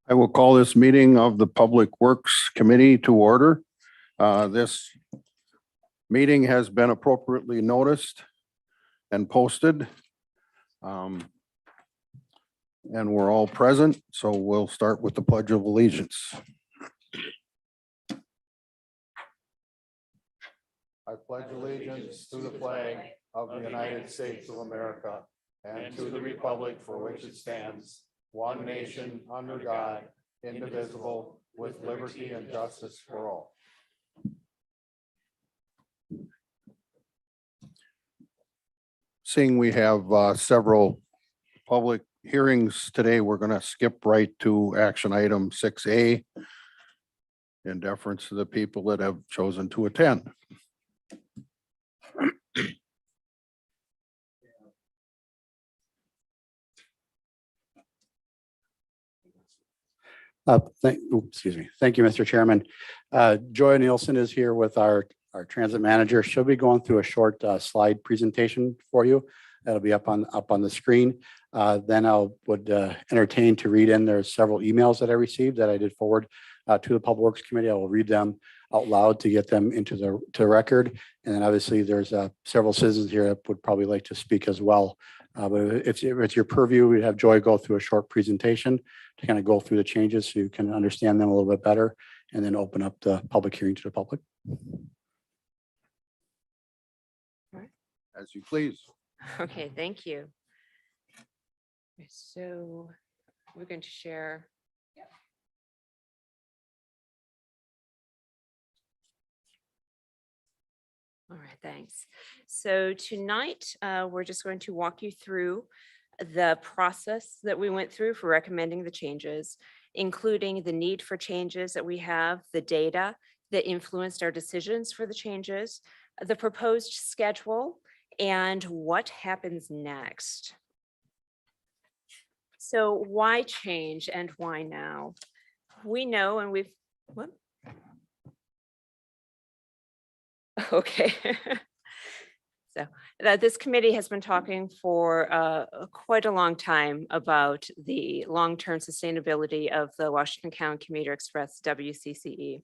I will call this meeting of the Public Works Committee to order. This meeting has been appropriately noticed and posted. And we're all present, so we'll start with the Pledge of Allegiance. I pledge allegiance to the flag of the United States of America and to the republic for which it stands, one nation under God, indivisible, with liberty and justice for all. Seeing we have several public hearings today, we're going to skip right to action item 6A in deference to the people that have chosen to attend. Thank you, Mr. Chairman. Joy Nielsen is here with our transit manager. She'll be going through a short slide presentation for you. That'll be up on the screen. Then I would entertain to read in. There's several emails that I received that I did forward to the Public Works Committee. I will read them out loud to get them into the record. And then obviously there's several citizens here that would probably like to speak as well. But if it's your purview, we'd have Joy go through a short presentation to kind of go through the changes so you can understand them a little bit better, and then open up the public hearing to the public. As you please. Okay, thank you. So we're going to share. All right, thanks. So tonight, we're just going to walk you through the process that we went through for recommending the changes, including the need for changes that we have, the data that influenced our decisions for the changes, the proposed schedule, and what happens next. So why change and why now? We know, and we've, what? Okay. So this committee has been talking for quite a long time about the long-term sustainability of the Washington County Commuter Express, Wcce.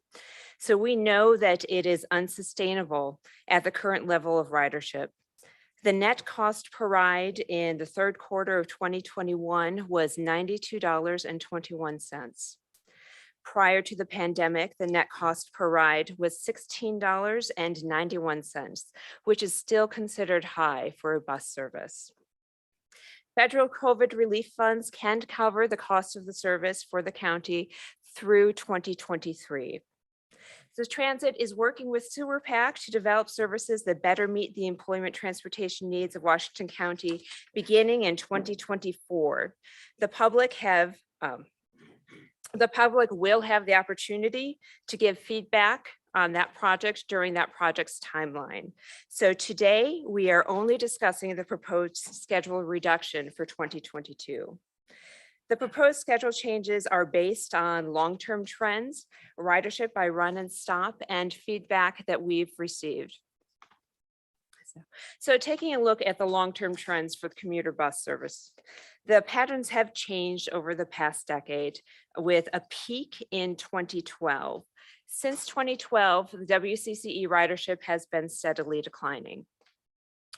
So we know that it is unsustainable at the current level of ridership. The net cost per ride in the third quarter of 2021 was $92.21. Prior to the pandemic, the net cost per ride was $16.91, which is still considered high for a bus service. Federal COVID relief funds can cover the cost of the service for the county through 2023. So transit is working with Sewer PAC to develop services that better meet the employment transportation needs of Washington County beginning in 2024. The public will have the opportunity to give feedback on that project during that project's timeline. So today we are only discussing the proposed schedule reduction for 2022. The proposed schedule changes are based on long-term trends, ridership by run and stop, and feedback that we've received. So taking a look at the long-term trends for the commuter bus service, the patterns have changed over the past decade with a peak in 2012. Since 2012, the Wcce ridership has been steadily declining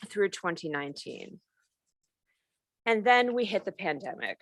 through 2019. And then we hit the pandemic.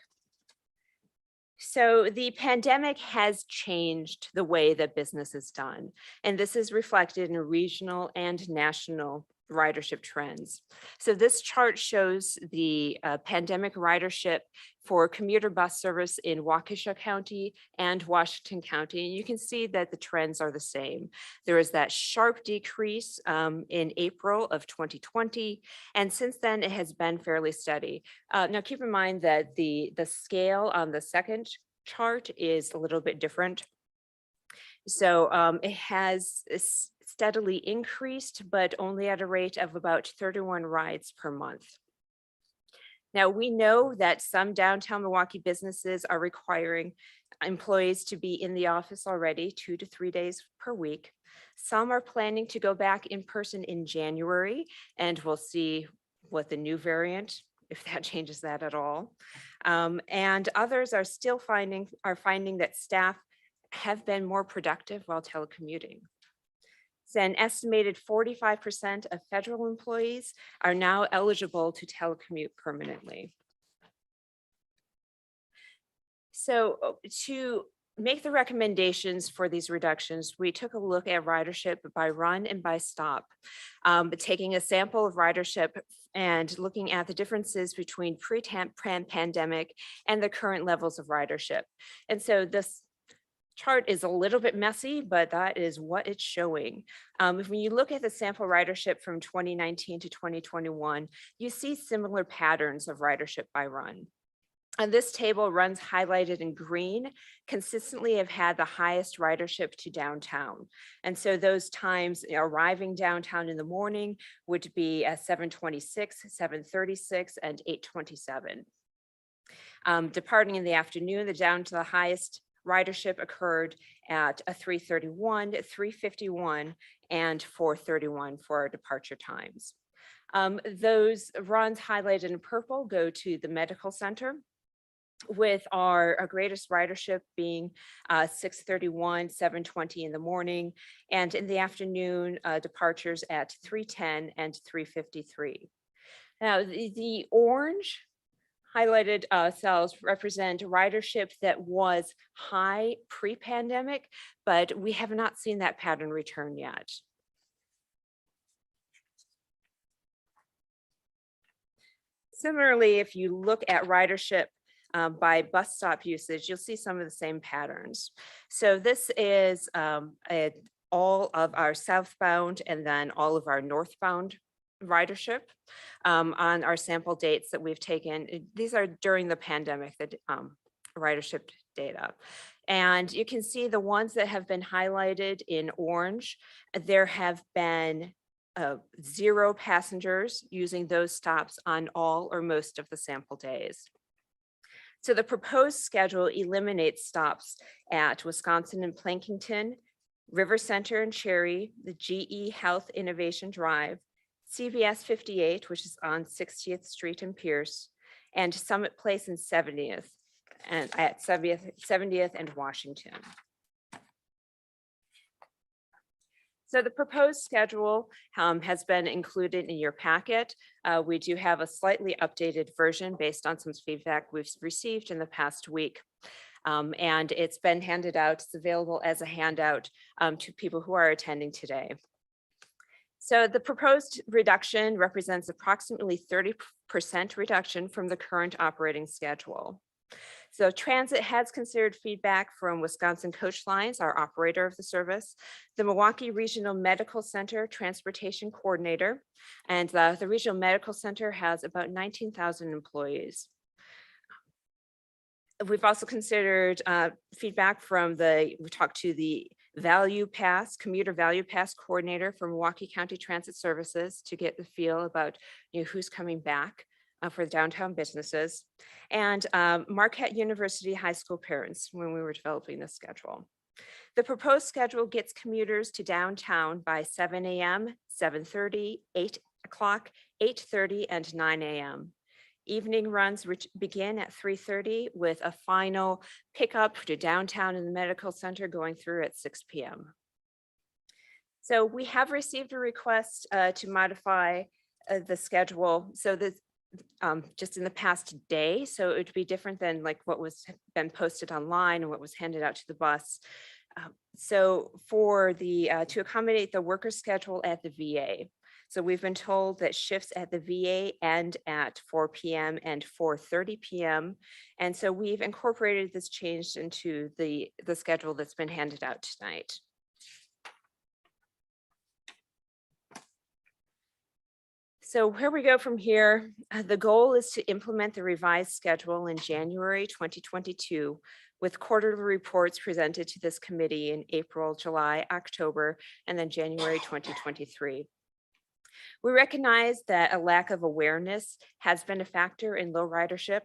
So the pandemic has changed the way that business is done, and this is reflected in regional and national ridership trends. So this chart shows the pandemic ridership for commuter bus service in Waukesha County and Washington County. And you can see that the trends are the same. There is that sharp decrease in April of 2020. And since then, it has been fairly steady. Now, keep in mind that the scale on the second chart is a little bit different. So it has steadily increased, but only at a rate of about 31 rides per month. Now, we know that some downtown Milwaukee businesses are requiring employees to be in the office already 2 to 3 days per week. Some are planning to go back in person in January, and we'll see what the new variant if that changes that at all. And others are still finding that staff have been more productive while telecommuting. So an estimated 45% of federal employees are now eligible to telecommute permanently. So to make the recommendations for these reductions, we took a look at ridership by run and by stop, taking a sample of ridership and looking at the differences between pre-pandemic and the current levels of ridership. And so this chart is a little bit messy, but that is what it's showing. When you look at the sample ridership from 2019 to 2021, you see similar patterns of ridership by run. And this table, runs highlighted in green, consistently have had the highest ridership to downtown. And so those times arriving downtown in the morning would be at 7:26, 7:36, and 8:27. Departing in the afternoon, the down to the highest ridership occurred at a 3:31, 3:51, and 4:31 for our departure times. Those runs highlighted in purple go to the medical center, with our greatest ridership being 6:31, 7:20 in the morning, and in the afternoon, departures at 3:10 and 3:53. Now, the orange highlighted cells represent ridership that was high pre-pandemic, but we have not seen that pattern return yet. Similarly, if you look at ridership by bus stop usage, you'll see some of the same patterns. So this is all of our southbound and then all of our northbound ridership on our sample dates that we've taken. These are during the pandemic, the ridership data. And you can see the ones that have been highlighted in orange, there have been 0 passengers using those stops on all or most of the sample days. So the proposed schedule eliminates stops at Wisconsin and Plankington, River Center and Cherry, the GE Health Innovation Drive, CVS 58, which is on 60th Street and Pierce, and Summit Place and 70th, and at 70th and Washington. So the proposed schedule has been included in your packet. We do have a slightly updated version based on some feedback we've received in the past week. And it's been handed out. It's available as a handout to people who are attending today. So the proposed reduction represents approximately 30% reduction from the current operating schedule. So Transit has considered feedback from Wisconsin Coach Lines, our operator of the service, the Milwaukee Regional Medical Center Transportation Coordinator, and the Regional Medical Center has about 19,000 employees. We've also considered feedback from we talked to the Commuter Value Pass Coordinator for Milwaukee County Transit Services to get the feel about who's coming back for downtown businesses, and Marquette University High School parents when we were developing this schedule. The proposed schedule gets commuters to downtown by 7 a.m., 7:30, 8 o'clock, 8:30, and 9 a.m. Evening runs begin at 3:30 with a final pickup to downtown in the medical center going through at 6 p.m. So we have received a request to modify the schedule. So this just in the past day, so it would be different than like what was been posted online and what was handed out to the bus. So for the to accommodate the worker schedule at the VA. So we've been told that shifts at the VA end at 4 p.m. and 4:30 p.m. And so we've incorporated this change into the schedule that's been handed out tonight. So where we go from here, the goal is to implement the revised schedule in January 2022 with quarterly reports presented to this committee in April, July, October, and then January 2023. We recognize that a lack of awareness has been a factor in low ridership.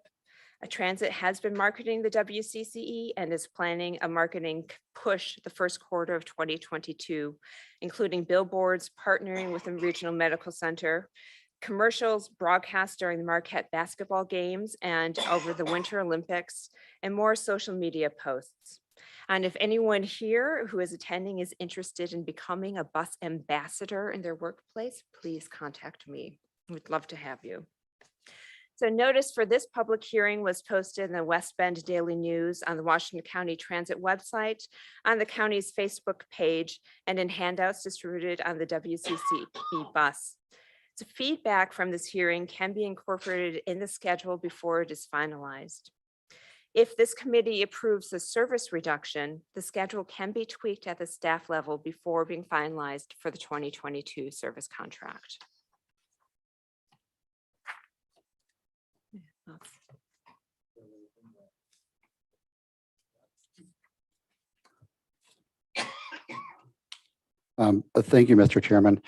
Transit has been marketing the Wcce and is planning a marketing push the first quarter of 2022, including billboards, partnering with the Regional Medical Center, commercials broadcast during the Marquette basketball games and over the Winter Olympics, and more social media posts. And if anyone here who is attending is interested in becoming a bus ambassador in their workplace, please contact me. We'd love to have you. So notice for this public hearing was posted in the West Bend Daily News, on the Washington County Transit website, on the county's Facebook page, and in handouts distributed on the WCC bus. So feedback from this hearing can be incorporated in the schedule before it is finalized. If this committee approves the service reduction, the schedule can be tweaked at the staff level before being finalized for the 2022 service contract. Thank you, Mr. Chairman.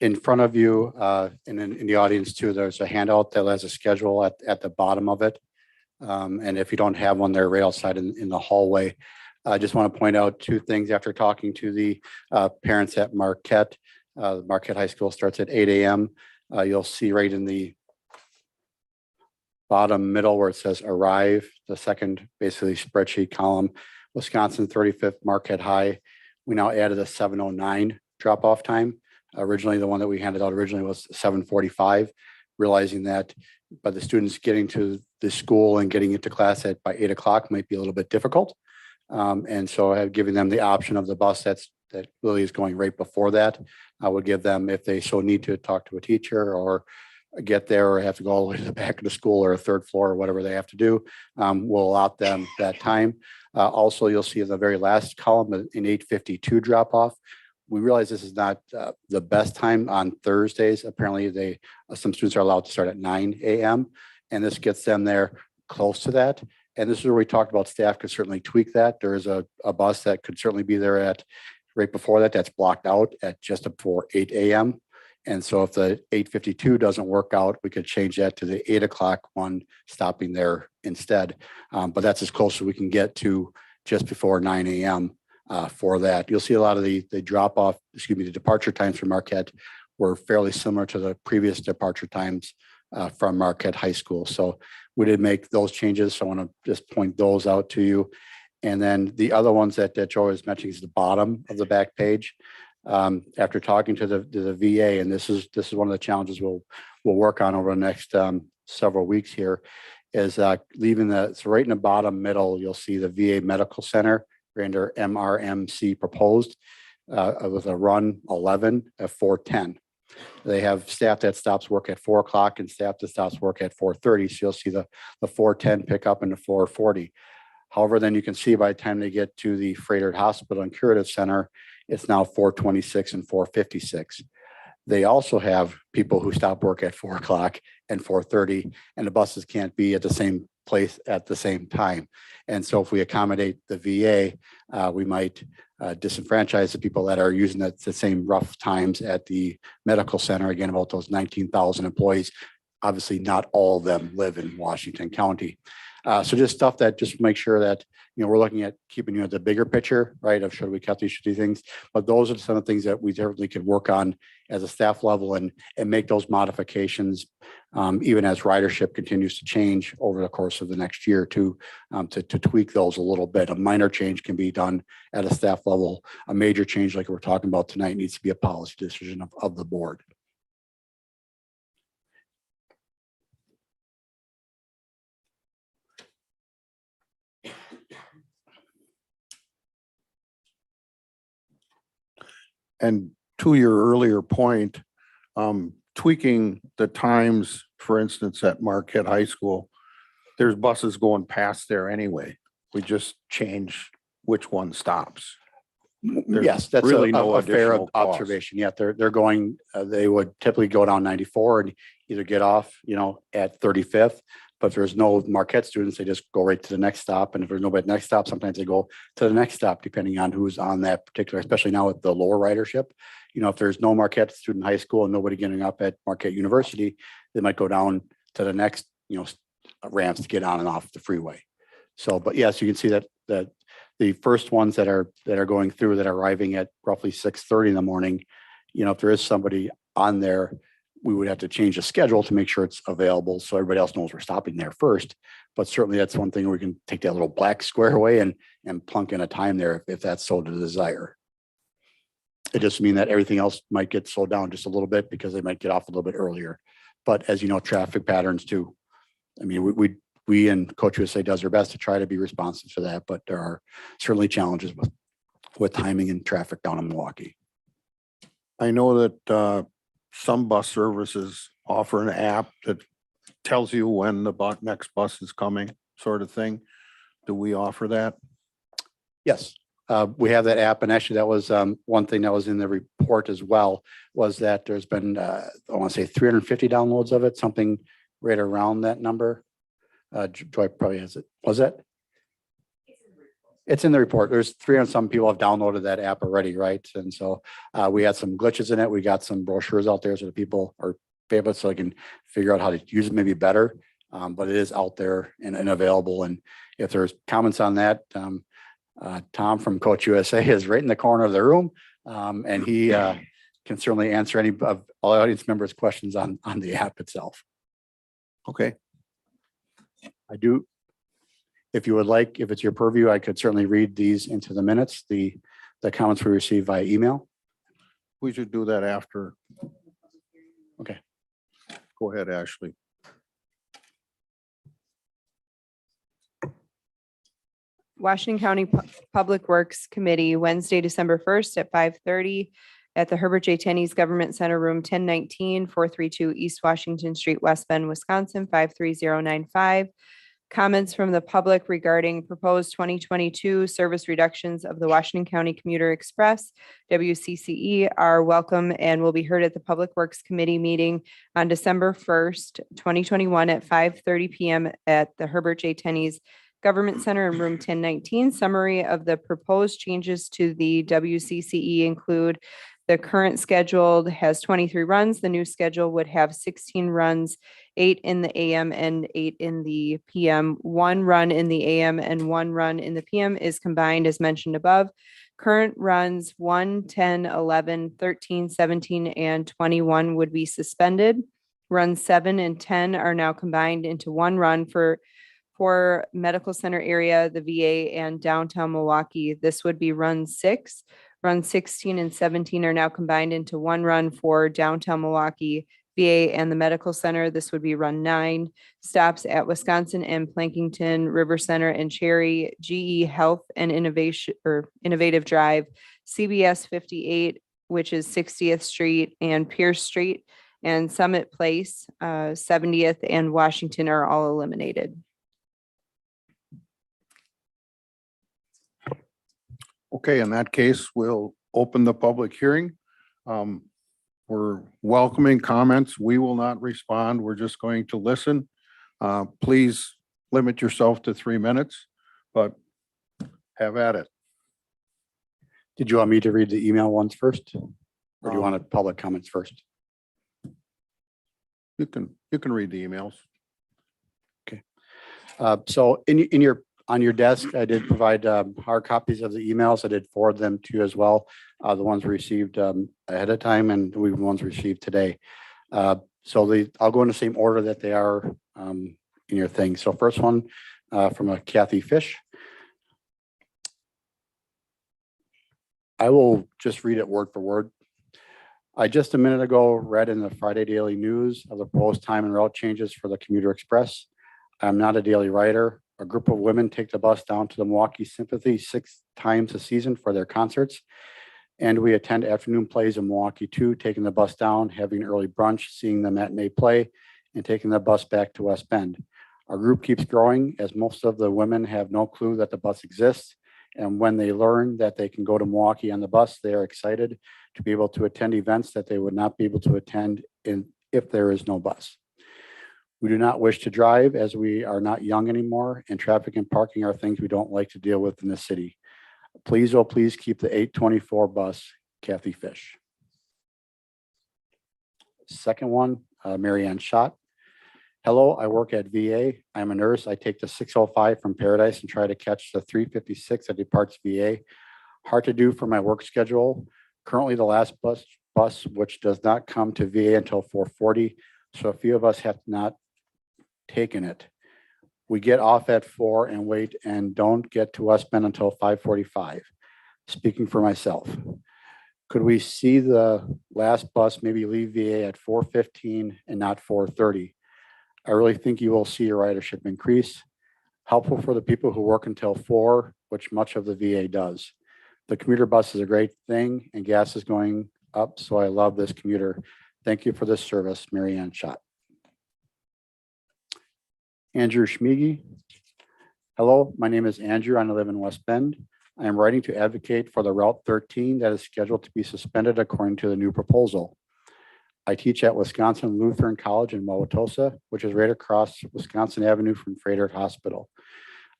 In front of you and in the audience too, there's a handout that has a schedule at the bottom of it. And if you don't have one, they're right outside in the hallway. I just want to point out two things after talking to the parents at Marquette. Marquette High School starts at 8 a.m. You'll see right in the bottom middle where it says arrive, the second basically spreadsheet column, Wisconsin 35th Marquette High. We now added a 7:09 drop-off time. Originally, the one that we handed out originally was 7:45, realizing that by the students getting to the school and getting into class by 8 o'clock might be a little bit difficult. And so I have given them the option of the bus that really is going right before that. I would give them, if they so need to, talk to a teacher or get there or have to go all the way to the back of the school or a third floor or whatever they have to do, we'll allot them that time. Also, you'll see in the very last column in 8:52 drop off. We realize this is not the best time on Thursdays. Apparently some students are allowed to start at 9 a.m. and this gets them there close to that. And this is where we talked about staff could certainly tweak that. There is a bus that could certainly be there at right before that. That's blocked out at just before 8 a.m. And so if the 8:52 doesn't work out, we could change that to the 8 o'clock one, stopping there instead. But that's as close as we can get to just before 9 a.m. For that. You'll see a lot of the drop off, the departure times from Marquette were fairly similar to the previous departure times from Marquette High School. So we did make those changes. So I want to just point those out to you. And then the other ones that Joe was mentioning is the bottom of the back page. After talking to the VA, and this is one of the challenges we'll work on over the next several weeks here, is leaving so right in the bottom middle, you'll see the VA Medical Center under MRMC proposed with a run 11 at 4:10. They have staff that stops work at 4 o'clock and staff that stops work at 4:30. So you'll see the 4:10 pick up into 4:40. However, then you can see by the time they get to the Freighter Hospital and Curative Center, it's now 4:26 and 4:56. They also have people who stop work at 4 o'clock and 4:30, and the buses can't be at the same place at the same time. And so if we accommodate the VA, we might disenfranchise the people that are using the same rough times at the medical center. Again, about those 19,000 employees. Obviously, not all of them live in Washington County. So just stuff that just make sure that, we're looking at keeping at the bigger picture, right, of should we cut these things. But those are some of the things that we certainly could work on as a staff level and make those modifications, even as ridership continues to change over the course of the next year to tweak those a little bit. A minor change can be done at a staff level. A major change like we're talking about tonight needs to be a policy decision of the board. And to your earlier point, tweaking the times, for instance, at Marquette High School, there's buses going past there anyway. We just change which one stops. There's Yes, that's really a no fair additional cost. observation. Yeah, they're going, they would typically go down 94 and either get off, at 35th. But if there's no Marquette students, they just go right to the next stop. And if there's nobody at the next stop, sometimes they go to the next stop, depending on who's on that particular, especially now with the lower ridership. If there's no Marquette student high school and nobody getting up at Marquette University, they might go down to the next, ramps to get on and off the freeway. So, but yes, you can see that the first ones that are going through that are arriving at roughly 6:30 in the morning, if there is somebody on there, we would have to change the schedule to make sure it's available so everybody else knows we're stopping there first. But certainly that's one thing we can take that little black square away and plunk in a time there if that's so to desire. It just means that everything else might get slowed down just a little bit because they might get off a little bit earlier. But as you know, traffic patterns too. I mean, we and Coach USA does their best to try to be responsive to that, but there are certainly challenges with timing and traffic down in Milwaukee. I know that some bus services offer an app that tells you when the next bus is coming, sort of thing. Do we offer that? Yes, we have that app, and actually that was one thing that was in the report as well, was that there's been, I want to say 350 downloads of it, something right around that number. Joy probably has it. Was it? It's in the report. There's 300 some people have downloaded that app already, right? And so we had some glitches in it. We got some brochures out there so that people are able so they can figure out how to use it maybe better. But it is out there and available. And if there's comments on that, Tom from Coach USA is right in the corner of the room. And he can certainly answer any of all audience members' questions on the app itself. Okay. I do. If you would like, if it's your purview, I could certainly read these into the minutes, the comments we received via email. We should do that after. Okay. Go ahead, Ashley. Washington County Public Works Committee, Wednesday, December 1st at 5:30 at the Herbert J. Tenney's Government Center, room 1019, 432 East Washington Street, West Bend, Wisconsin, 53095. Comments from the public regarding proposed 2022 service reductions of the Washington County Commuter Express, WCCE, are welcome and will be heard at the Public Works Committee meeting on December 1st, 2021 at 5:30 p.m. at the Herbert J. Tenney's Government Center in room 1019. Summary of the proposed changes to the WCCE include: the current scheduled has 23 runs. The new schedule would have 16 runs, 8 in the AM and 8 in the PM. 1 run in the AM and 1 run in the PM is combined as mentioned above. Current runs 1, 10, 11, 13, 17, and 21 would be suspended. Runs 7 and 10 are now combined into 1 run for medical center area, the VA, and downtown Milwaukee. This would be run 6. Run 16 and 17 are now combined into 1 run for downtown Milwaukee, VA, and the medical center. This would be run 9. Stops at Wisconsin and Plankington, River Center, and Cherry, GE Health and Innovative Drive, CBS 58, which is 60th Street and Pierce Street, and Summit Place, 70th and Washington are all eliminated. Okay, in that case, we'll open the public hearing. We're welcoming comments. We will not respond. We're just going to listen. Please limit yourself to 3 minutes, but have at it. Did you want me to read the email ones first? Or do you want public comments first? You can read the emails. Okay. So on your desk, I did provide hard copies of the emails. I did forward them to you as well. The ones received ahead of time and the ones received today. So I'll go in the same order that they are in your thing. So first one from a Kathy Fish. I will just read it word for word. I just a minute ago read in the Friday Daily News of the proposed time and route changes for the Commuter Express. I'm not a daily rider. A group of women take the bus down to the Milwaukee Symphony 6 times a season for their concerts. And we attend afternoon plays in Milwaukee too, taking the bus down, having early brunch, seeing the matinee play, and taking the bus back to West Bend. Our group keeps growing as most of the women have no clue that the bus exists. And when they learn that they can go to Milwaukee on the bus, they are excited to be able to attend events that they would not be able to attend if there is no bus. We do not wish to drive as we are not young anymore, and traffic and parking are things we don't like to deal with in the city. Please, oh, please keep the 824 bus, Kathy Fish. Second one, Mary Ann Schott. Hello, I work at VA. I'm a nurse. I take the 605 from Paradise and try to catch the 356 that departs VA. Hard to do for my work schedule. Currently, the last bus bus, which does not come to VA until 4:40. So a few of us have not taken it. We get off at 4 and wait and don't get to West Bend until 5:45. Speaking for myself. Could we see the last bus maybe leave VA at 4:15 and not 4:30? I really think you will see your ridership increase. Helpful for the people who work until 4, which much of the VA does. The commuter bus is a great thing and gas is going up, so I love this commuter. Thank you for this service, Mary Ann Schott. Andrew Schmiege. Hello, my name is Andrew and I live in West Bend. I am writing to advocate for the Route 13 that is scheduled to be suspended according to the new proposal. I teach at Wisconsin Lutheran College in Wauwatosa, which is right across Wisconsin Avenue from Frederick Hospital.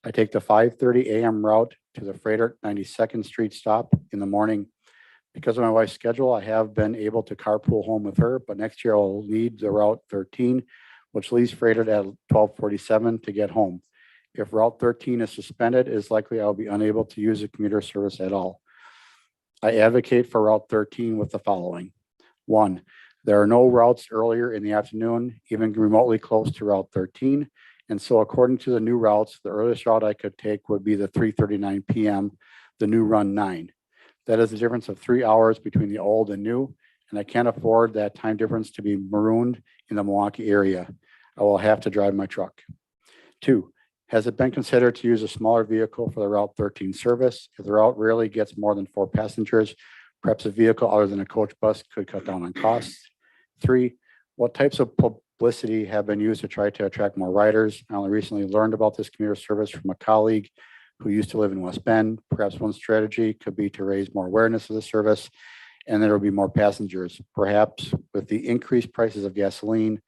I take the 5:30 a.m. route to the Frederick 92nd Street stop in the morning. Because of my wife's schedule, I have been able to carpool home with her, but next year I'll need the Route 13, which leaves Frederick at 12:47 to get home. If Route 13 is suspended, it is likely I'll be unable to use the commuter service at all. I advocate for Route 13 with the following. 1, there are no routes earlier in the afternoon, even remotely close to Route 13. And so according to the new routes, the earliest route I could take would be the 3:39 p.m., the new Run 9. That is the difference of 3 hours between the old and new, and I can't afford that time difference to be marooned in the Milwaukee area. I will have to drive my truck. 2, has it been considered to use a smaller vehicle for the Route 13 service? If the route rarely gets more than 4 passengers, perhaps a vehicle other than a coach bus could cut down on costs. 3, what types of publicity have been used to try to attract more riders? I only recently learned about this commuter service from a colleague who used to live in West Bend. Perhaps one strategy could be to raise more awareness of the service and there will be more passengers. Perhaps with the increased prices of gasoline,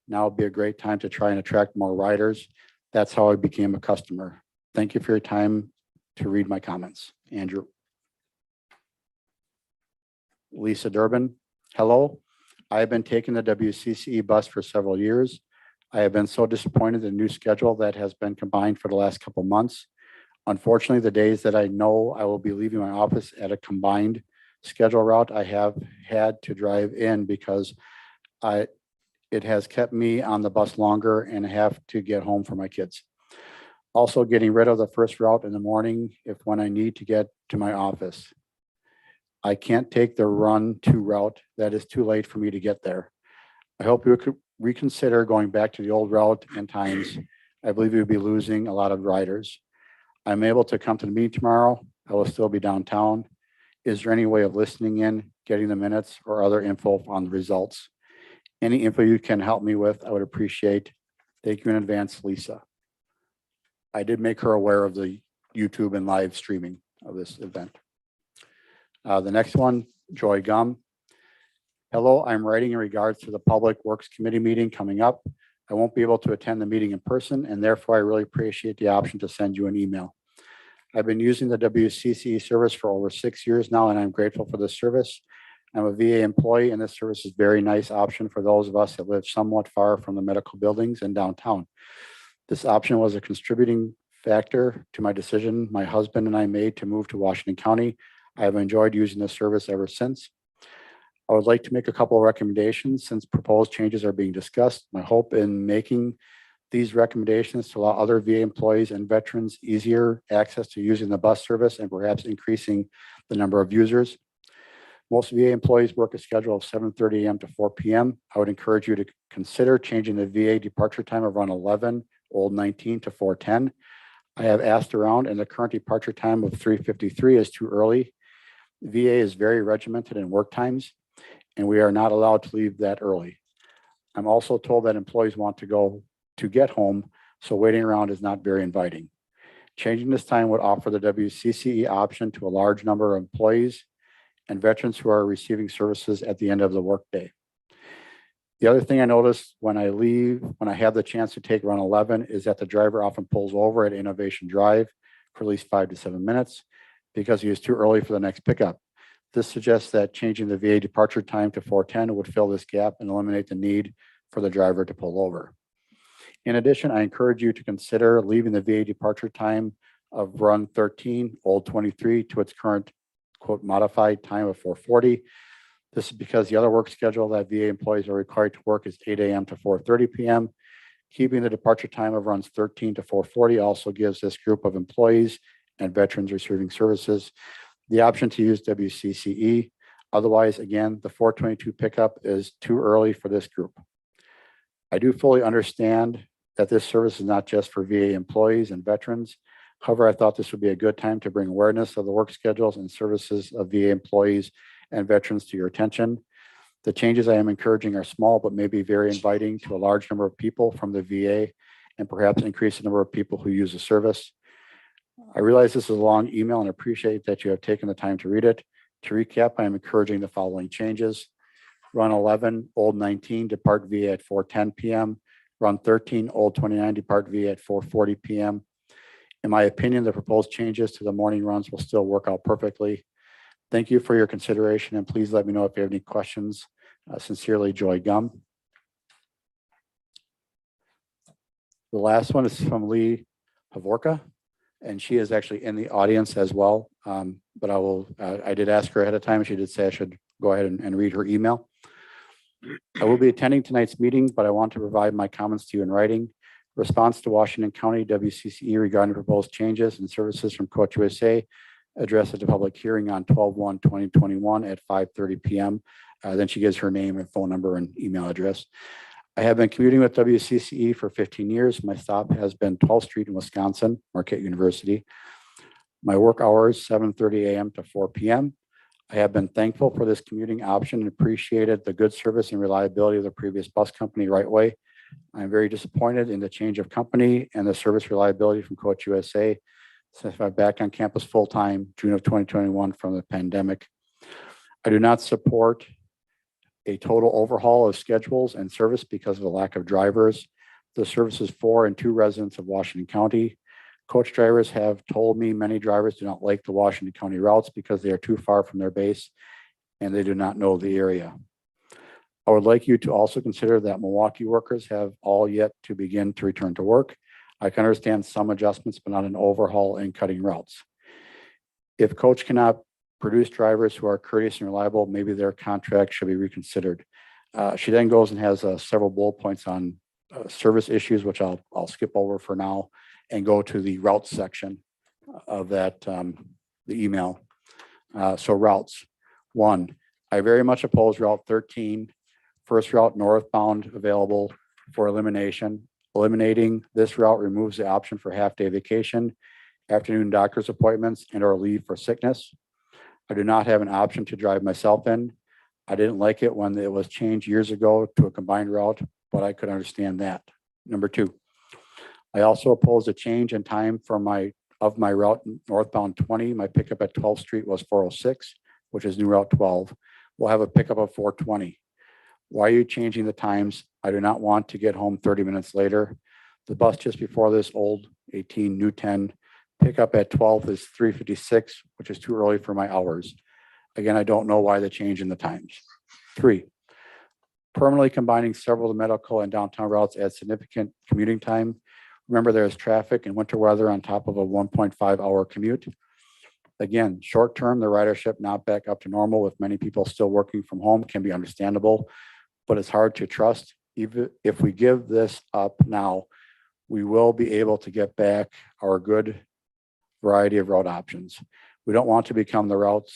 now would be a great time to try and attract more riders. That's how I became a customer. Thank you for your time to read my comments. Andrew. Lisa Durbin. Hello. I have been taking the Wcce bus for several years. I have been so disappointed in the new schedule that has been combined for the last couple months. Unfortunately, the days that I know I will be leaving my office at a combined schedule route, I have had to drive in because it has kept me on the bus longer and I have to get home for my kids. Also getting rid of the first route in the morning when I need to get to my office. I can't take the Run 2 route. That is too late for me to get there. I hope you could reconsider going back to the old route and times. I believe you'll be losing a lot of riders. I'm able to come to the meeting tomorrow. I will still be downtown. Is there any way of listening in, getting the minutes or other info on the results? Any info you can help me with, I would appreciate. Thank you in advance, Lisa. I did make her aware of the YouTube and live streaming of this event. The next one, Joy Gum. Hello, I'm writing in regards to the Public Works Committee meeting coming up. I won't be able to attend the meeting in person and therefore I really appreciate the option to send you an email. I've been using the Wcce service for over 6 years now and I'm grateful for this service. I'm a VA employee and this service is a very nice option for those of us that live somewhat far from the medical buildings and downtown. This option was a contributing factor to my decision my husband and I made to move to Washington County. I have enjoyed using this service ever since. I would like to make a couple of recommendations since proposed changes are being discussed. My hope in making these recommendations to allow other VA employees and veterans easier access to using the bus service and perhaps increasing the number of users. Most VA employees work a schedule of 7:30 a.m. to 4 p.m. I would encourage you to consider changing the VA departure time of Run 11, Old 19 to 4:10. I have asked around and the current departure time of 3:53 is too early. VA is very regimented in work times and we are not allowed to leave that early. I'm also told that employees want to go to get home, so waiting around is not very inviting. Changing this time would offer the Wcce option to a large number of employees and veterans who are receiving services at the end of the workday. The other thing I noticed when I have the chance to take Run 11 is that the driver often pulls over at Innovation Drive for at least 5 to 7 minutes because he is too early for the next pickup. This suggests that changing the VA departure time to 4:10 would fill this gap and eliminate the need for the driver to pull over. In addition, I encourage you to consider leaving the VA departure time of Run 13, Old 23 to its current quote modified time of 4:40. This is because the other work schedule that VA employees are required to work is 8 a.m. to 4:30 p.m. Keeping the departure time of runs 13 to 4:40 also gives this group of employees and veterans receiving services the option to use WCCE. Otherwise, again, the 4:22 pickup is too early for this group. I do fully understand that this service is not just for VA employees and veterans. However, I thought this would be a good time to bring awareness of the work schedules and services of VA employees and veterans to your attention. The changes I am encouraging are small, but may be very inviting to a large number of people from the VA and perhaps increase the number of people who use the service. I realize this is a long email and appreciate that you have taken the time to read it. To recap, I am encouraging the following changes. Run 11, Old 19, depart VA at 4:10 p.m. Run 13, Old 29, depart VA at 4:40 p.m. In my opinion, the proposed changes to the morning runs will still work out perfectly. Thank you for your consideration, and please let me know if you have any questions. Sincerely, Joy Gum. The last one is from Lee Havorka, and she is actually in the audience as well. But I did ask her ahead of time. She did say I should go ahead and read her email. I will be attending tonight's meeting, but I want to provide my comments to you in writing. Response to Washington County WCCE regarding proposed changes and services from Wcce addressed at the public hearing on 12/1/2021 at 5:30 p.m. Then she gives her name and phone number and email address. I have been commuting with WCCE for 15 years. My stop has been 12th Street in Wisconsin, Marquette University. My work hours, 7:30 a.m. to 4 p.m. I have been thankful for this commuting option and appreciated the good service and reliability of the previous bus company, Rightway. I'm very disappointed in the change of company and the service reliability from Wcce since I'm back on campus full-time, June of 2021 from the pandemic. I do not support a total overhaul of schedules and service because of the lack of drivers. The service is for and to residents of Washington County. Coach drivers have told me many drivers do not like the Washington County routes because they are too far from their base and they do not know the area. I would like you to also consider that Milwaukee workers have all yet to begin to return to work. I can understand some adjustments, but not an overhaul and cutting routes. If Coach cannot produce drivers who are courteous and reliable, maybe their contract should be reconsidered. She then goes and has several bullet points on service issues, which I'll skip over for now and go to the routes section of that, the email. So routes. 1, I very much oppose Route 13, first route northbound available for elimination. Eliminating this route removes the option for half-day vacation, afternoon doctor's appointments, and or leave for sickness. I do not have an option to drive myself in. I didn't like it when it was changed years ago to a combined route, but I could understand that. Number 2, I also oppose a change in time for my route northbound 20. My pickup at 12th Street was 406, which is new route 12. We'll have a pickup of 420. Why are you changing the times? I do not want to get home 30 minutes later. The bus just before this, old 18, new 10, pickup at 12 is 3:56, which is too early for my hours. Again, I don't know why the change in the times. 3, permanently combining several of the medical and downtown routes adds significant commuting time. Remember, there is traffic and winter weather on top of a 1.5-hour commute. Again, short term, the ridership not back up to normal with many people still working from home can be understandable, but it's hard to trust. Even if we give this up now, we will be able to get back our good variety of route options. We don't want to become the routes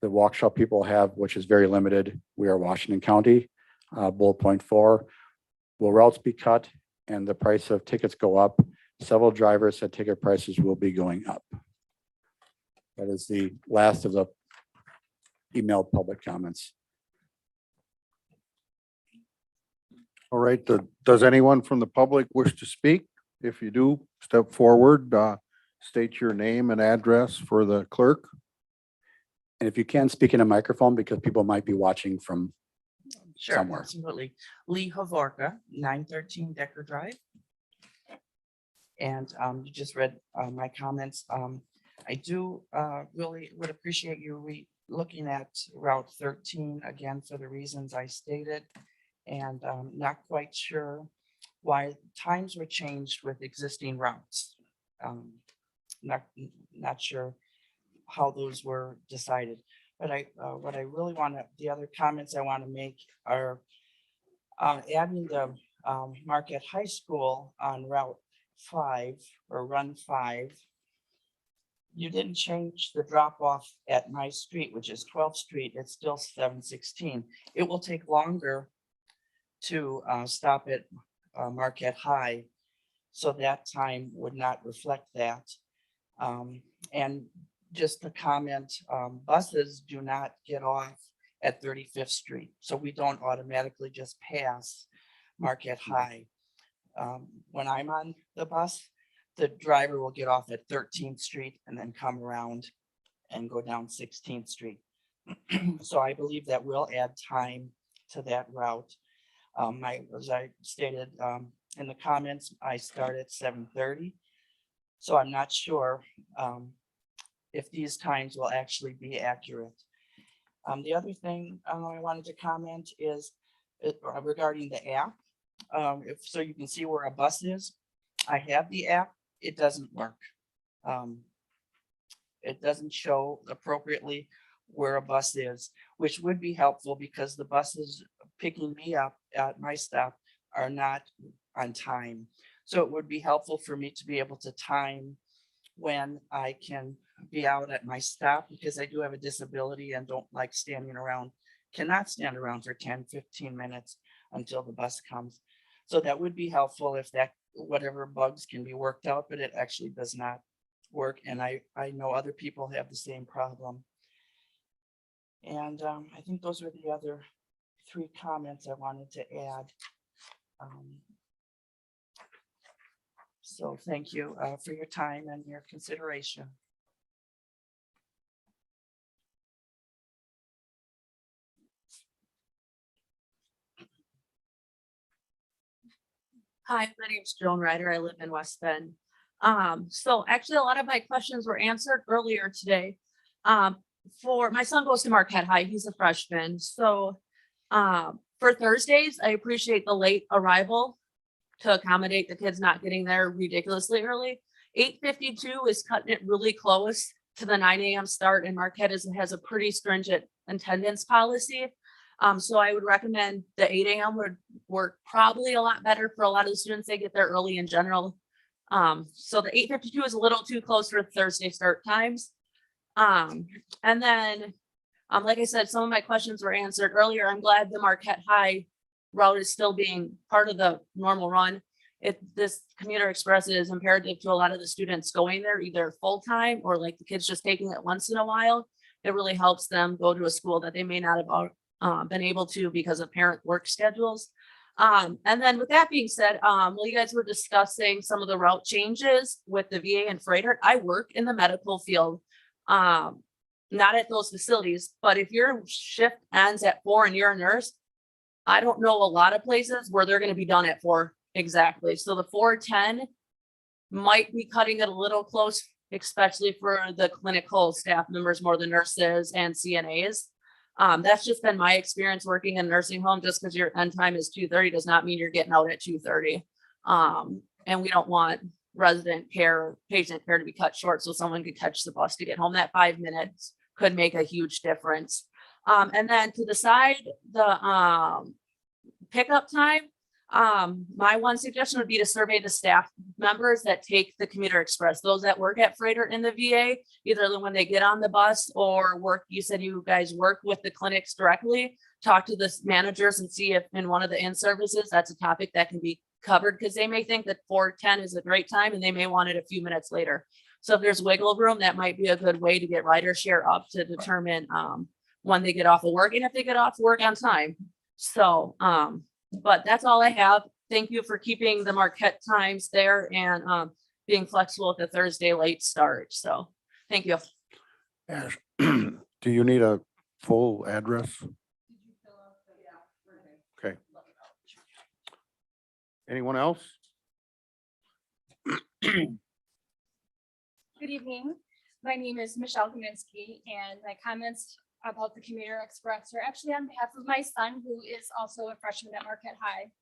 that Waukesha people have, which is very limited. We are Washington County. Bullet point 4, will routes be cut and the price of tickets go up? Several drivers said ticket prices will be going up. That is the last of the emailed public comments. All right, does anyone from the public wish to speak? If you do, step forward, state your name and address for the clerk. And if you can, speak in a microphone because people might be watching from Sure, somewhere. absolutely. Lee Havorka, 913 Decker Drive. And you just read my comments. I do really would appreciate you looking at Route 13 again for the reasons I stated. And not quite sure why times were changed with existing routes. Not sure how those were decided. But what I really want to, the other comments I want to make are adding the Marquette High School on Route 5 or Run 5. You didn't change the drop off at my street, which is 12th Street. It's still 716. It will take longer to stop at Marquette High. So that time would not reflect that. And just to comment, buses do not get off at 35th Street. So we don't automatically just pass Marquette High. When I'm on the bus, the driver will get off at 13th Street and then come around and go down 16th Street. So I believe that will add time to that route. As I stated in the comments, I start at 7:30. So I'm not sure if these times will actually be accurate. The other thing I wanted to comment is regarding the app. So you can see where a bus is. I have the app. It doesn't work. It doesn't show appropriately where a bus is, which would be helpful because the buses picking me up at my stop are not on time. So it would be helpful for me to be able to time when I can be out at my stop, because I do have a disability and don't like standing around, cannot stand around for 10-15 minutes until the bus comes. So that would be helpful if that, whatever bugs can be worked out, but it actually does not work. And I know other people have the same problem. And I think those were the other 3 comments I wanted to add. So thank you for your time and your consideration. Hi, my name is Joan Ryder. I live in West Bend. So actually a lot of my questions were answered earlier today. For my son goes to Marquette High, he's a freshman. So for Thursdays, I appreciate the late arrival to accommodate the kids not getting there ridiculously early. 8:52 is cutting it really close to the 9 a.m. start, and Marquette has a pretty stringent attendance policy. So I would recommend the 8 a.m. would work probably a lot better for a lot of the students. They get there early in general. So the 8:52 is a little too close for Thursday start times. And then, like I said, some of my questions were answered earlier. I'm glad the Marquette High route is still being part of the normal run. This Commuter Express is imperative to a lot of the students going there, either full-time or like the kids just taking it once in a while. It really helps them go to a school that they may not have been able to because of parent work schedules. And then with that being said, while you guys were discussing some of the route changes with the VA and Freighter, I work in the medical field, not at those facilities, but if your shift ends at 4 and you're a nurse, I don't know a lot of places where they're going to be done at 4 exactly. So the 4:10 might be cutting it a little close, especially for the clinical staff members, more the nurses and CNAs. That's just been my experience working in a nursing home. Just because your end time is 2:30 does not mean you're getting out at 2:30. And we don't want resident care, patient care to be cut short so someone could catch the bus to get home. That 5 minutes could make a huge difference. And then to the side, the pickup time, my one suggestion would be to survey the staff members that take the Commuter Express, those that work at Freighter in the VA, either when they get on the bus or work. You said you guys work with the clinics directly. Talk to the managers and see if in one of the in-services, that's a topic that can be covered, because they may think that 4:10 is a great time and they may want it a few minutes later. So if there's wiggle room, that might be a good way to get rider share up to determine when they get off of work and if they get off work on time. So, but that's all I have. Thank you for keeping the Marquette times there and being flexible with the Thursday late start. So thank you. Ash, do you need a full address? Okay. Anyone else? Good evening. My name is Michelle Kaminski, and my comments about the Commuter Express are actually on behalf of my son, who is also a freshman at Marquette High.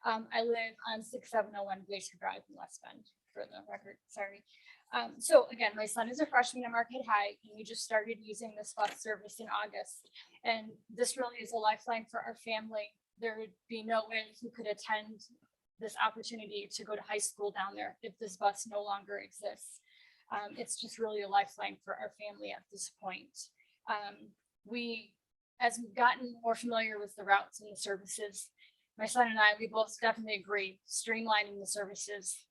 I live on 6701 Glacier Drive in West Bend, for the record, sorry. So again, my son is a freshman at Marquette High, and we just started using this bus service in August. And this really is a lifeline for our family. There would be no way he could attend this opportunity to go to high school down there if this bus no longer exists. It's just really a lifeline for our family at this point. As we've gotten more familiar with the routes and the services, my son and I, we both definitely agree streamlining the services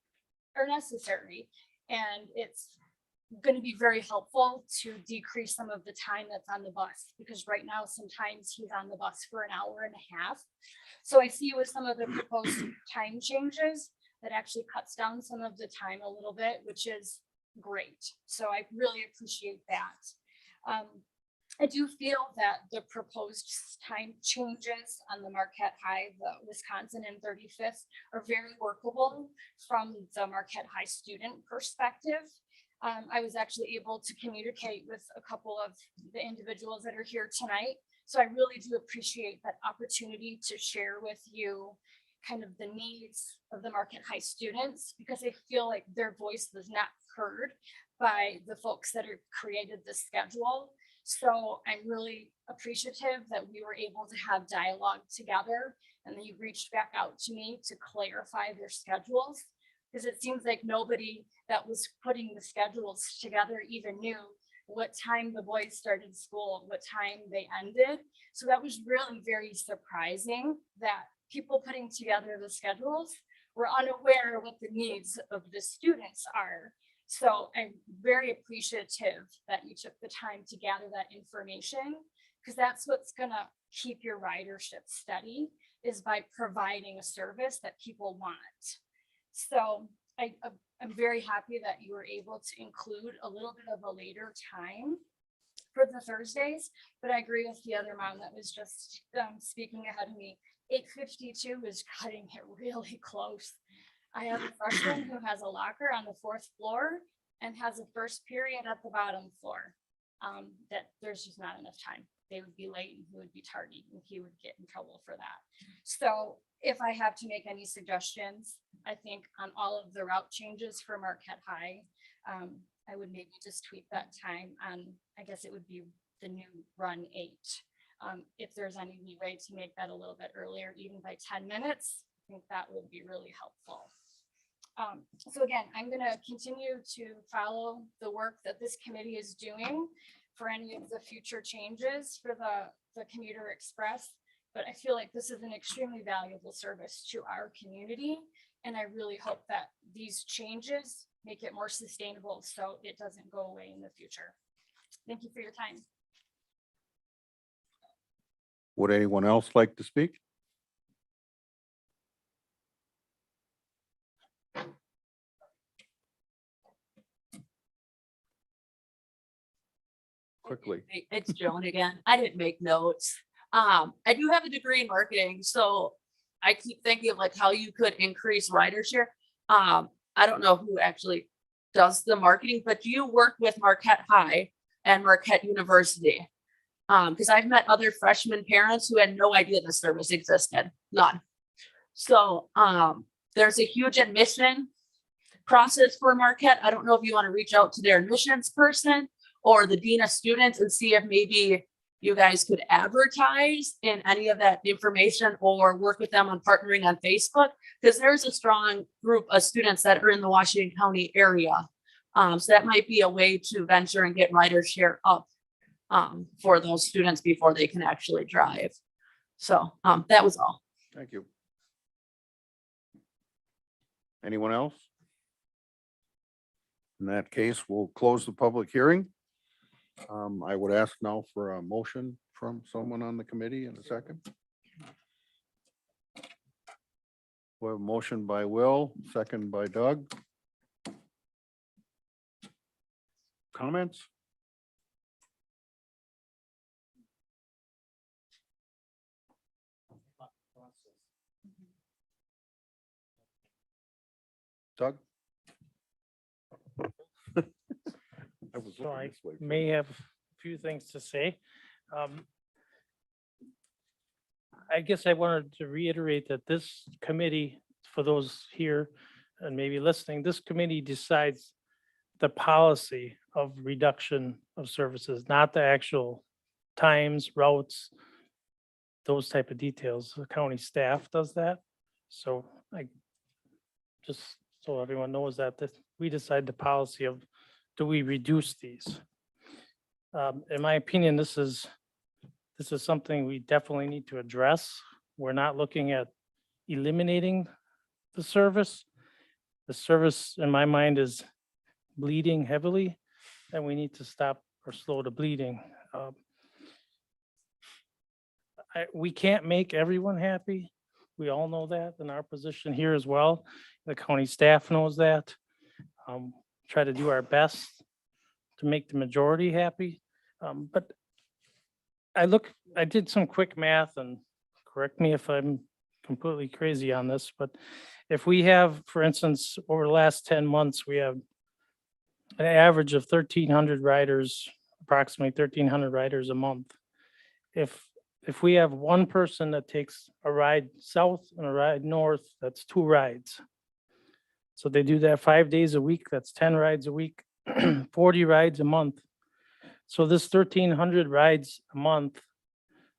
are necessary. And it's going to be very helpful to decrease some of the time that's on the bus, because right now, sometimes he's on the bus for an hour and a half. So I see with some of the proposed time changes, that actually cuts down some of the time a little bit, which is great. So I really appreciate that. I do feel that the proposed time changes on the Marquette High, the Wisconsin and 35th are very workable from the Marquette High student perspective. I was actually able to communicate with a couple of the individuals that are here tonight. So I really do appreciate that opportunity to share with you kind of the needs of the Marquette High students, because I feel like their voice was not heard by the folks that have created the schedule. So I'm really appreciative that we were able to have dialogue together, and then you reached back out to me to clarify their schedules, because it seems like nobody that was putting the schedules together even knew what time the boys started school, what time they ended. So that was really very surprising that people putting together the schedules were unaware of what the needs of the students are. So I'm very appreciative that you took the time to gather that information, because that's what's gonna keep your ridership steady, is by providing a service that people want. So I'm very happy that you were able to include a little bit of a later time for the Thursdays, but I agree with the other mom that was just speaking ahead of me. 8:52 is cutting it really close. I have a freshman who has a locker on the 4th floor and has a first period at the bottom floor. That there's just not enough time. They would be late and he would be tardy and he would get in trouble for that. So if I have to make any suggestions, I think on all of the route changes for Marquette High, I would maybe just tweak that time on, I guess it would be the new run 8. If there's any way to make that a little bit earlier, even by 10 minutes, I think that would be really helpful. So again, I'm going to continue to follow the work that this committee is doing for any of the future changes for the Commuter Express. But I feel like this is an extremely valuable service to our community. And I really hope that these changes make it more sustainable so it doesn't go away in the future. Thank you for your time. Would anyone else like to speak? Quickly. It's Joan again. I didn't make notes. I do have a degree in marketing, so I keep thinking of like how you could increase ridership. I don't know who actually does the marketing, but you work with Marquette High and Marquette University. Because I've met other freshman parents who had no idea the service existed, none. So there's a huge admission process for Marquette. I don't know if you want to reach out to their admissions person or the dean of students and see if maybe you guys could advertise in any of that information or work with them on partnering on Facebook, because there's a strong group of students that are in the Washington County area. So that might be a way to venture and get ridership up for those students before they can actually drive. So that was all. Thank you. Anyone else? In that case, we'll close the public hearing. I would ask now for a motion from someone on the committee in a second. We have a motion by Will, second by Doug. Comments? Doug? I was So looking I this way. may have a few things to say. I guess I wanted to reiterate that this committee, for those here and maybe listening, this committee decides the policy of reduction of services, not the actual times, routes, those type of details. The county staff does that. So I just so everyone knows that we decide the policy of, do we reduce these? In my opinion, this is something we definitely need to address. We're not looking at eliminating the service. The service, in my mind, is bleeding heavily, and we need to stop or slow the bleeding. We can't make everyone happy. We all know that in our position here as well. The county staff knows that. Try to do our best to make the majority happy. But I did some quick math, and correct me if I'm completely crazy on this, but if we have, for instance, over the last 10 months, we have an average of 1,300 riders, approximately 1,300 riders a month. If we have one person that takes a ride south and a ride north, that's 2 rides. So they do that 5 days a week, that's 10 rides a week, 40 rides a month. So this 1,300 rides a month,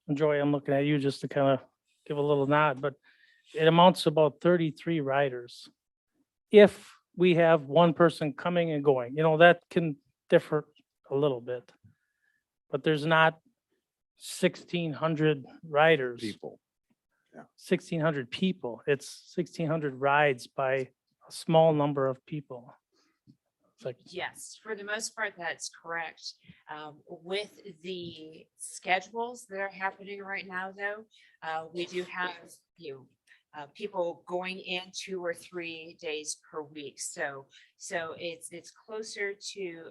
and Joy, I'm looking at you just to kind of give a little nod, but it amounts to about 33 riders. If we have one person coming and going, that can differ a little bit, but there's not 1,600 riders. People. 1,600 people. It's 1,600 rides by a small number of people. It's like, Yes, for the most part, that's correct. With the schedules that are happening right now, though, we do have people going in 2 or 3 days per week. So it's closer to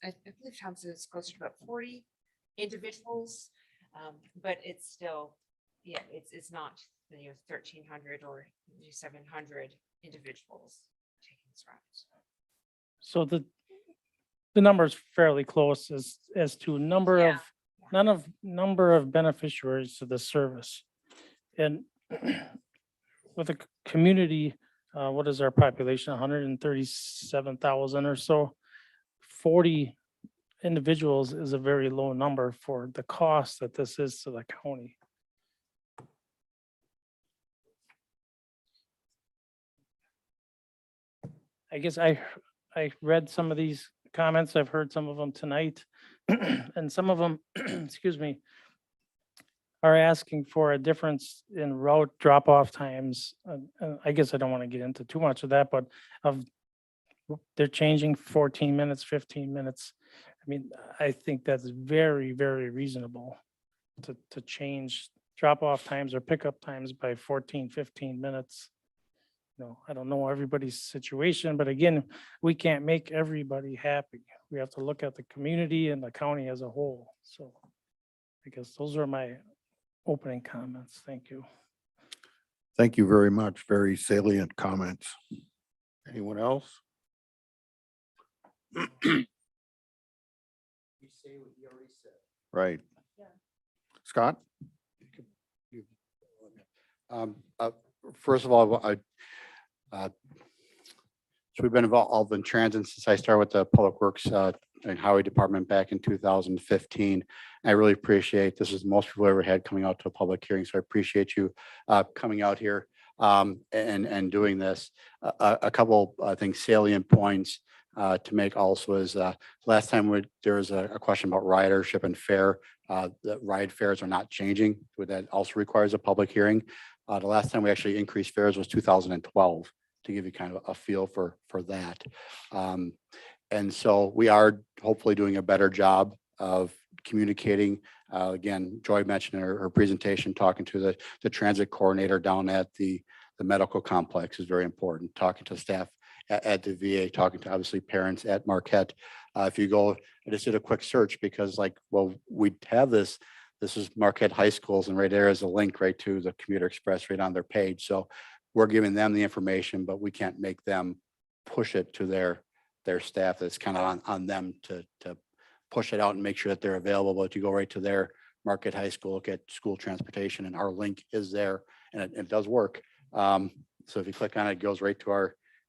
I believe Tom said it's closer to about 40 individuals, but it's still it's not 1,300 or 700 individuals taking this route. so the number is fairly close as to number of beneficiaries to the service. And with a community, what is our population? 137,000 or so. 40 individuals is a very low number for the cost that this is to the county. I guess I read some of these comments. I've heard some of them tonight. And some of them, excuse me, are asking for a difference in route drop-off times. I guess I don't want to get into too much of that, but they're changing 14 minutes, 15 minutes. I mean, I think that's very, very reasonable to change drop-off times or pickup times by 14, 15 minutes. I don't know everybody's situation, but again, we can't make everybody happy. We have to look at the community and the county as a whole. So I guess those are my opening comments. Thank you. Thank you very much. Very salient comments. Anyone else? Right. Scott? First of all, so we've been involved in transit since I started with the Public Works and Highway Department back in 2015. I really appreciate, this is the most people ever had coming out to a public hearing. So I appreciate you coming out here and doing this. A couple, I think, salient points to make also is last time there was a question about ridership and fare. The ride fares are not changing, but that also requires a public hearing. The last time we actually increased fares was 2012, to give you kind of a feel for that. And so we are hopefully doing a better job of communicating. Again, Joy mentioned in her presentation, talking to the transit coordinator down at the medical complex is very important. Talking to staff at the VA, talking to obviously parents at Marquette. If you go, I just did a quick search because we have this is Marquette High Schools, and right there is a link right to the Commuter Express right on their page. So we're giving them the information, but we can't make them push it to their staff. It's kind of on them to push it out and make sure that they're available. But you go right to their Marquette High School, look at school transportation, and our link is there, and it does work. So if you click on it, it goes right to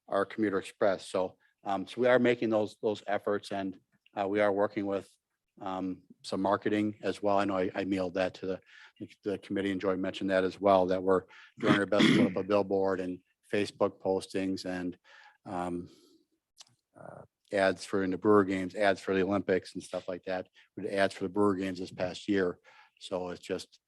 our Commuter Express. So So we are making those efforts, and we are working with some marketing as well. I know I mailed that to the committee, and Joy mentioned that as well, that we're doing our best to put up a billboard and Facebook postings and ads for in the Brewer games, ads for the Olympics and stuff like that. We did ads for the Brewer games this past year. So it's just,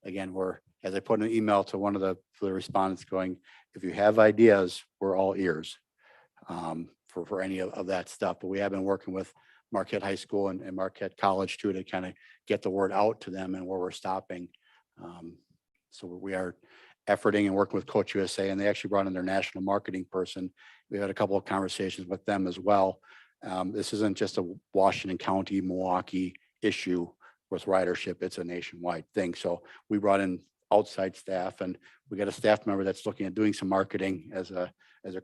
again, as I put in an email to one of the respondents going, if you have ideas, we're all ears for any of that stuff. But we have been working with Marquette High School and Marquette College too, to kind of get the word out to them and where we're stopping. So we are efforting and working with Coach USA, and they actually brought in their national marketing person. We had a couple of conversations with them as well. This isn't just a Washington County, Milwaukee issue with ridership. It's a nationwide thing. So we brought in outside staff, and we got a staff member that's looking at doing some marketing as a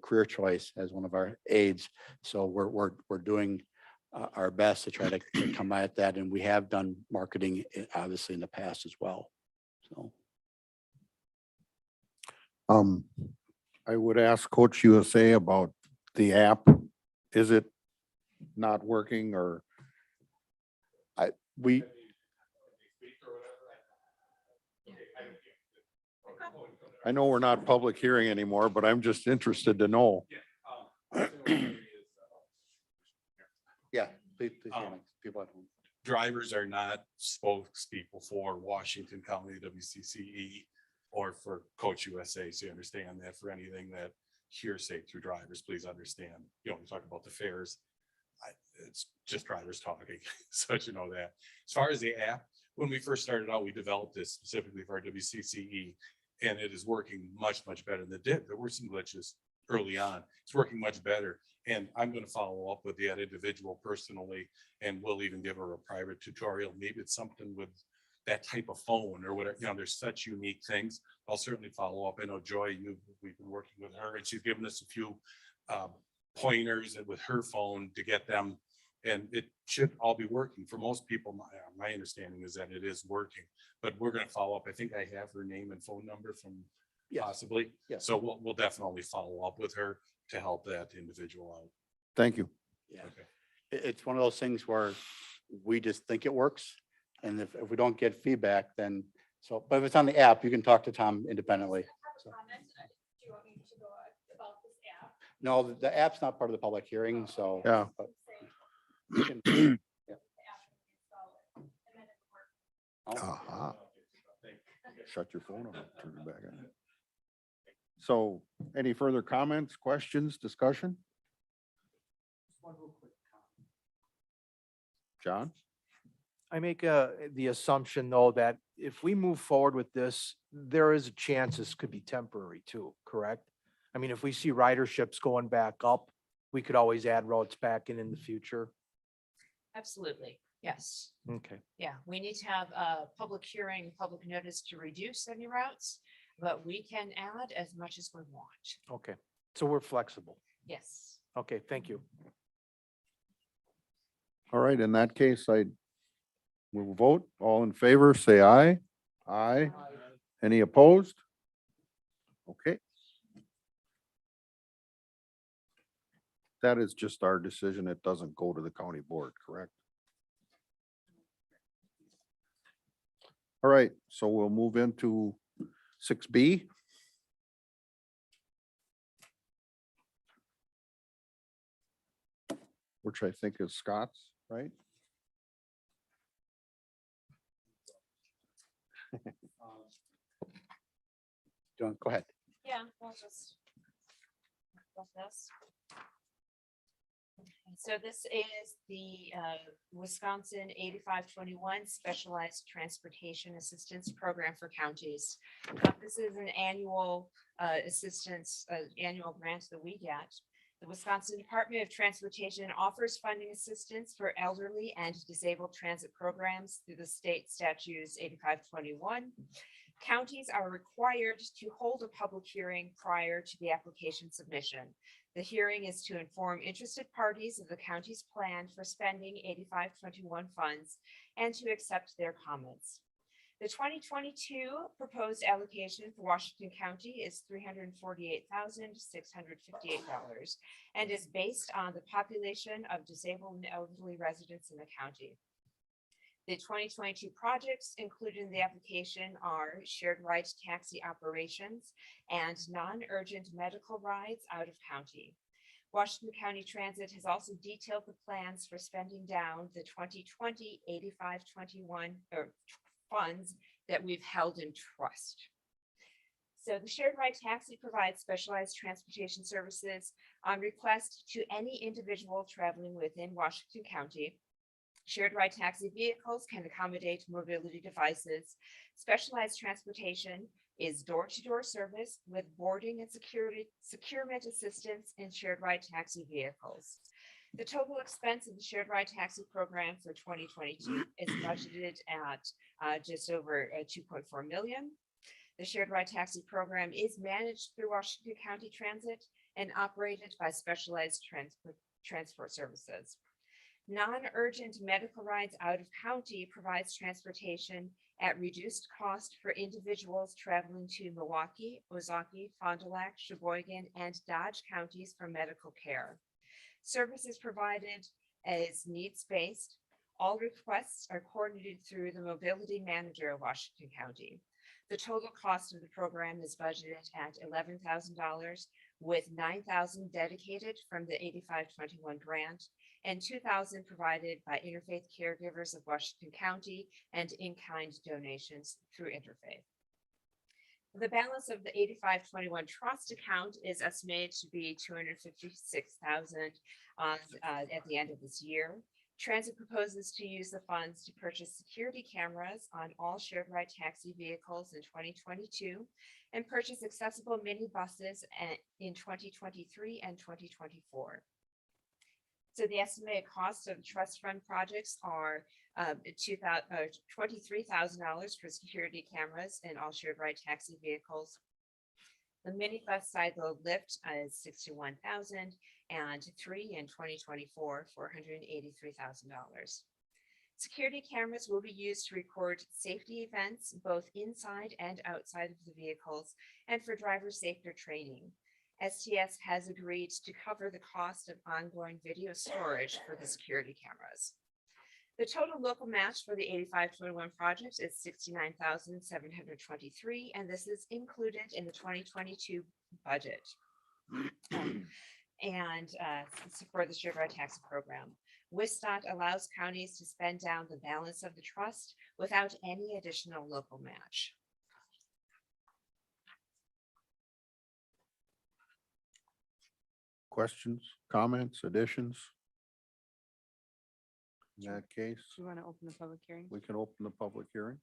career choice as one of our aides. So we're doing our best to try to come at that. And we have done marketing obviously in the past as well. So. I would ask Coach USA about the app. Is it not working, or? We. I know we're not public hearing anymore, but I'm just interested to know. Yeah, please, people at home. Drivers are not spokespeople for Washington County WCCE or for Coach USA. So you understand that for anything that hearsay through drivers, please understand, we talk about the fares. It's just drivers talking. So you know that. As far as the app, when we first started out, we developed this specifically for our WCCE, and it is working much, much better than it did. There were some glitches early on. It's working much better. And I'm going to follow up with that individual personally, and we'll even give her a private tutorial. Maybe it's something with that type of phone or whatever. There's such unique things. I'll certainly follow up. I know Joy, we've been working with her, and she's given us a few pointers with her phone to get them, and it should all be working for most people. My understanding is that it is working, but we're going to follow up. I think I have her name and phone number from possibly. Yes. So we'll definitely follow up with her to help that individual out. Thank you. Yeah. Okay. It's one of those things where we just think it works. And if we don't get feedback, then but if it's on the app, you can talk to Tom independently. So. Do you want me to go about this app? No, the app's not part of the public hearing, so. Yeah. but you can- yeah. Oh, Aha. Shut your phone off, turn it back on. So any further comments, questions, discussion? John? I make the assumption though that if we move forward with this, there is a chance this could be temporary too, correct? I mean, if we see riderships going back up, we could always add routes back in the future. Absolutely, yes. Okay. Yeah, we need to have a public hearing, public notice to reduce any routes, but we can add as much as we want. Okay. So we're flexible. Yes. Okay, thank you. All right, in that case, I will vote. All in favor, say aye. Aye. Any opposed? Okay. That is just our decision. It doesn't go to the county board, correct? All right, so we'll move into 6B. Which I think is Scott's, right? John, go ahead. Yeah, we'll just. This. So this is the Wisconsin 8521 Specialized Transportation Assistance Program for counties. This is an annual assistance, annual grant that we get. The Wisconsin Department of Transportation offers funding assistance for elderly and disabled transit programs through the state statutes 8521. Counties are required to hold a public hearing prior to the application submission. The hearing is to inform interested parties of the county's plan for spending 8521 funds and to accept their comments. The 2022 proposed allocation for Washington County is $348,658 and is based on the population of disabled and elderly residents in the county. The 2022 projects included in the application are shared ride taxi operations and non-urgent medical rides out of county. Washington County Transit has also detailed the plans for spending down the 2020 8521 funds that we've held in trust. So the shared ride taxi provides specialized transportation services on request to any individual traveling within Washington County. Shared ride taxi vehicles can accommodate mobility devices. Specialized transportation is door-to-door service with boarding and securement assistance in shared ride taxi vehicles. The total expense of the shared ride taxi program for 2022 is budgeted at just over 2.4 million. The shared ride taxi program is managed through Washington County Transit and operated by Specialized Transport Services. Non-urgent medical rides out of county provides transportation at reduced cost for individuals traveling to Milwaukee, Wcce, Fond du Lac, Sheboygan, and Dodge counties for medical care. Services provided as needs-based. All requests are coordinated through the mobility manager of Washington County. The total cost of the program is budgeted at $11,000, with $9,000 dedicated from the 8521 grant and $2,000 provided by Interfaith Caregivers of Washington County and in-kind donations through Interfaith. The balance of the 8521 trust account is estimated to be $256,000 at the end of this year. Transit proposes to use the funds to purchase security cameras on all shared ride taxi vehicles in 2022 and purchase accessible minibuses in 2023 and 2024. So the estimated cost of trust fund projects are $23,000 for security cameras in all shared ride taxi vehicles. The minibus side load lift is $61,000 and 3 in 2024, $483,000. Security cameras will be used to record safety events both inside and outside of the vehicles and for driver safety training. STS has agreed to cover the cost of ongoing video storage for the security cameras. The total local match for the 8521 project is $69,723, and this is included in the 2022 budget. For the shared ride taxi program. WCE allows counties to spend down the balance of the trust without any additional local match. Questions, comments, additions? In that case, Do you want to open the public hearing? we can open the public hearing.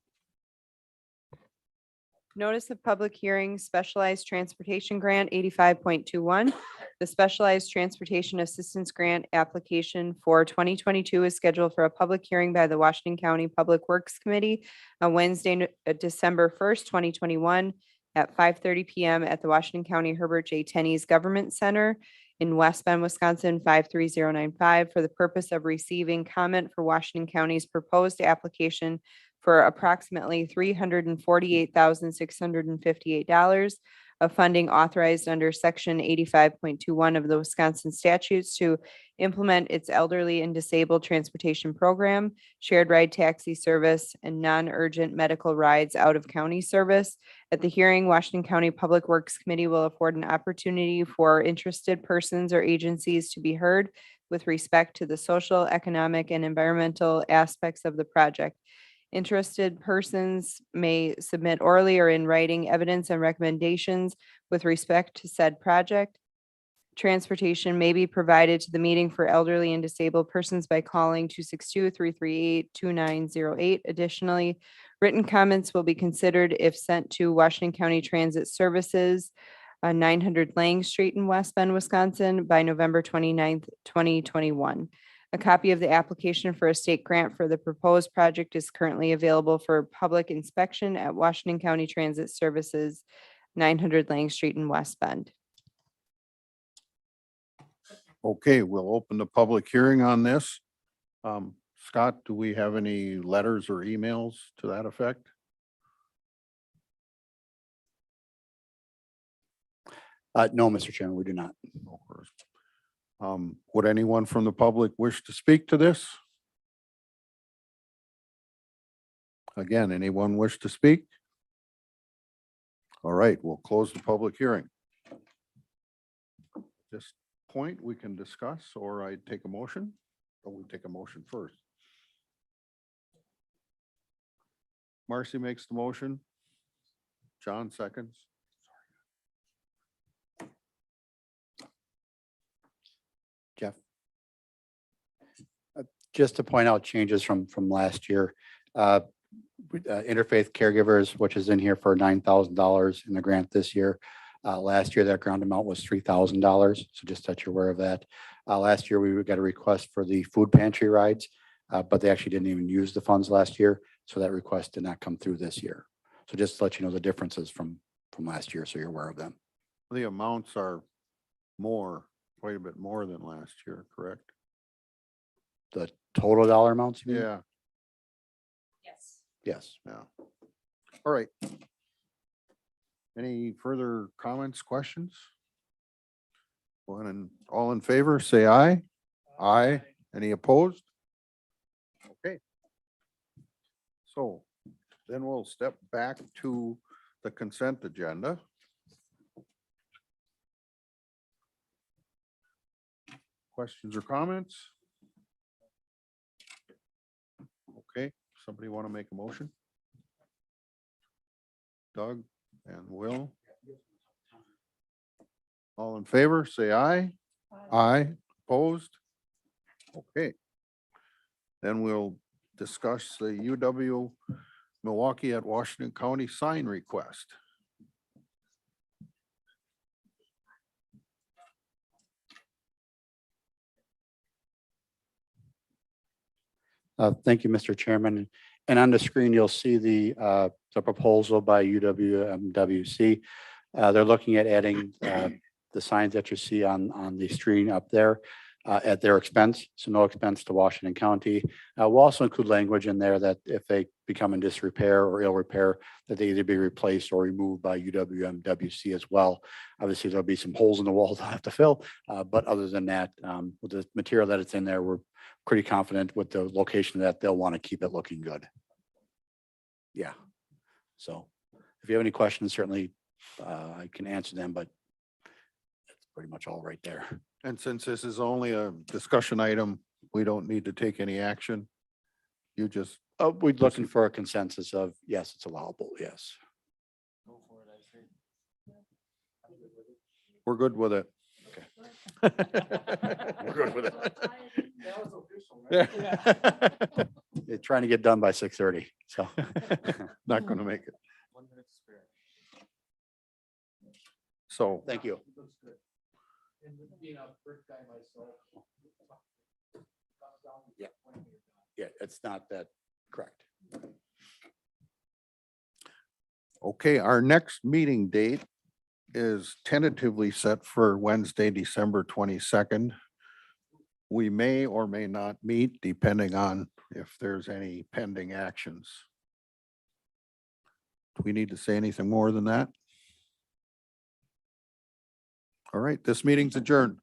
Notice of public hearing, specialized transportation grant 85.21. The specialized transportation assistance grant application for 2022 is scheduled for a public hearing by the Washington County Public Works Committee on Wednesday, December 1st, 2021 at 5:30 PM at the Washington County Herbert J. Tenney's Government Center in West Bend, Wisconsin, 53095 for the purpose of receiving comment for Washington County's proposed application for approximately $348,658 of funding authorized under section 85.21 of the Wisconsin statutes to implement its elderly and disabled transportation program, shared ride taxi service, and non-urgent medical rides out of county service. At the hearing, Washington County Public Works Committee will afford an opportunity for interested persons or agencies to be heard with respect to the social, economic, and environmental aspects of the project. Interested persons may submit orally or in writing evidence and recommendations with respect to said project. Transportation may be provided to the meeting for elderly and disabled persons by calling 262-338-2908. Additionally, written comments will be considered if sent to Washington County Transit Services, 900 Lang Street in West Bend, Wisconsin by November 29th, 2021. A copy of the application for a state grant for the proposed project is currently available for public inspection at Washington County Transit Services, 900 Lang Street in West Bend. Okay, we'll open the public hearing on this. Scott, do we have any letters or emails to that effect? No, Mr. Chairman, we do not. No corres- Would anyone from the public wish to speak to this? Again, anyone wish to speak? All right, we'll close the public hearing. This point we can discuss, or I take a motion, or we take a motion first. Marcy makes the motion. John seconds. Jeff? Just to point out changes from last year. Interfaith caregivers, which is in here for $9,000 in the grant this year. Last year, that grant amount was $3,000. So just that you're aware of that. Last year, we got a request for the food pantry rides, but they actually didn't even use the funds last year. So that request did not come through this year. So just to let you know the differences from last year, so you're aware of them. The amounts are more, quite a bit more than last year, correct? The total dollar amounts? you mean? Yeah, Yes. Yes. yeah. All right. Any further comments, questions? One and all in favor, say aye. Aye. Any opposed? Okay. So then we'll step back to the consent agenda. Questions or comments? Okay, somebody want to make a motion? Doug and Will? All in favor, say aye. Aye, opposed? Okay. Then we'll discuss the UW Milwaukee at Washington County sign request. Thank you, Mr. Chairman. And on the screen, you'll see the proposal by UWMWC. They're looking at adding the signs that you see on the screen up there at their expense, so no expense to Washington County. We'll also include language in there that if they become in disrepair or ill repair, that they either be replaced or removed by UWMWC as well. Obviously, there'll be some holes in the wall they'll have to fill, but other than that, with the material that it's in there, we're pretty confident with the location that they'll want to keep it looking good. Yeah. So if you have any questions, certainly I can answer them, but that's pretty much all right there. And since this is only a discussion item, we don't need to take any action. You just, We're looking for a consensus of, yes, it's allowable, yes. we're good with it. We're good with it. They're trying to get done by 6:30, so. Not gonna make it. So, Thank you. Yeah. Yeah, it's not that correct. okay, our next meeting date is tentatively set for Wednesday, December 22nd. We may or may not meet depending on if there's any pending actions. Do we need to say anything more than that? All right, this meeting's adjourned.